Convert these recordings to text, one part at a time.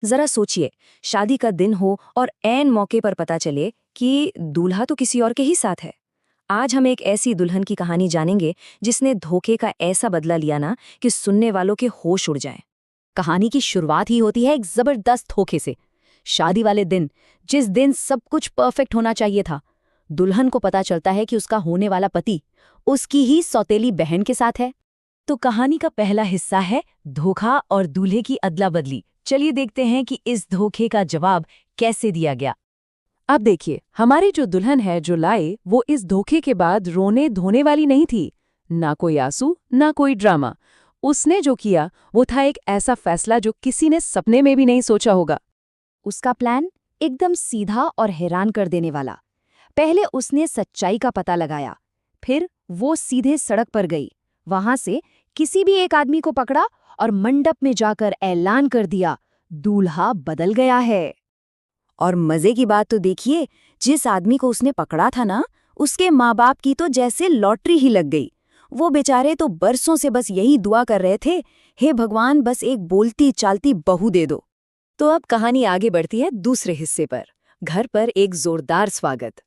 जरा सोचिए, शादी का दिन हो और ऐन मौके पर पता चले कि दूल्हा तो किसी और के ही साथ है। आज हम एक ऐसी दुल्हन की कहानी जानेंगे जिसने धोखे का ऐसा बदला लिया ना कि सुनने वालों के होश उड़ जाएं। कहानी की शुरुआत ही होती है एक जबरदस्त धोखे से। शादी वाले दिन, जिस दिन सब कुछ परफेक्ट होना चाहिए था, दुल्हन को पता चलता है कि उसका होने वाला पति उसकी ही सौतेली बहन के साथ है। तो कहानी का पहला हिस्सा है धोखा और दूल्हे की अदला बदली। चलिए देखते हैं कि इस धोखे का जवाब कैसे दिया गया। अब देखिए, हमारी जो दुल्हन है जो लाए, वो इस धोखे के बाद रोने धोने वाली नहीं थी। ना कोई आंसू, ना कोई ड्रामा। उसने जो किया वो था एक ऐसा फैसला जो किसी ने सपने में भी नहीं सोचा होगा। उसका प्लान एकदम सीधा और हैरान कर देने वाला। पहले उसने सच्चाई का पता लगाया, फिर वो सीधे सड़क पर गई। वहां से किसी भी एक आदमी को पकड़ा और मंडप में जाकर ऐलान कर दिया, दूल्हा बदल गया है। और मजे की बात तो देखिए, जिस आदमी को उसने पकड़ा था ना, उसके माँ बाप की तो जैसे लॉटरी ही लग गई। वो बेचारे तो बरसों से बस यही दुआ कर रहे थे, हे भगवान बस एक बोलती चालती बहू दे दो। तो अब कहानी आगे बढ़ती है दूसरे हिस्से पर। घर पर एक जोरदार स्वागत।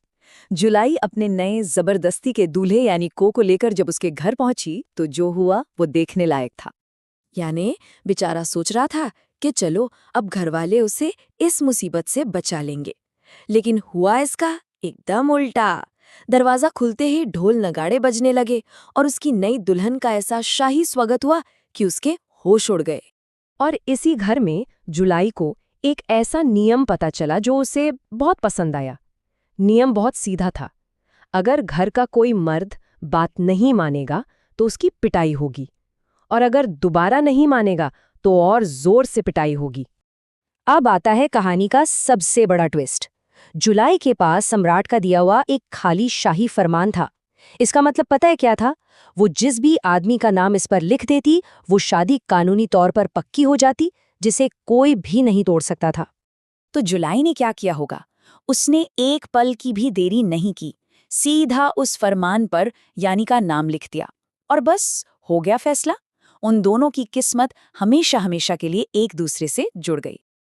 जुलाई अपने नए जबरदस्ती के दूल्हे यानी को लेकर जब उसके घर पहुंची तो जो हुआ वो देखने लायक था। यानी बेचारा सोच रहा था कि चलो अब घरवाले उसे इस मुसीबत से बचा लेंगे, लेकिन हुआ इसका एकदम उल्टा। दरवाजा खुलते ही ढोल नगाड़े बजने लगे और उसकी नई दुल्हन का ऐसा शाही स्वागत हुआ कि उसके होश उड़ गए। और इसी घर में जुलाई को एक ऐसा नियम पता चला जो उसे बहुत पसंद आया। नियम बहुत सीधा था। अगर घर का कोई मर्द बात नहीं मानेगा तो उसकी पिटाई होगी, और अगर दोबारा नहीं मानेगा तो और जोर से पिटाई होगी। अब आता है कहानी का सबसे बड़ा ट्विस्ट। जुलाई के पास सम्राट का दिया हुआ एक खाली शाही फरमान था। इसका मतलब पता है क्या था? वो जिस भी आदमी का नाम इस पर लिख देती, वो शादी कानूनी तौर पर पक्की हो जाती, जिसे कोई भी नहीं तोड़ सकता था। तो जुलाई ने क्या किया होगा? उसने एक पल की भी देरी नहीं की, सीधा उस फरमान पर यानी का नाम लिख दिया और बस हो गया फैसला। उन दोनों की किस्मत हमेशा हमेशा के लिए एक दूसरे से जुड़ गई।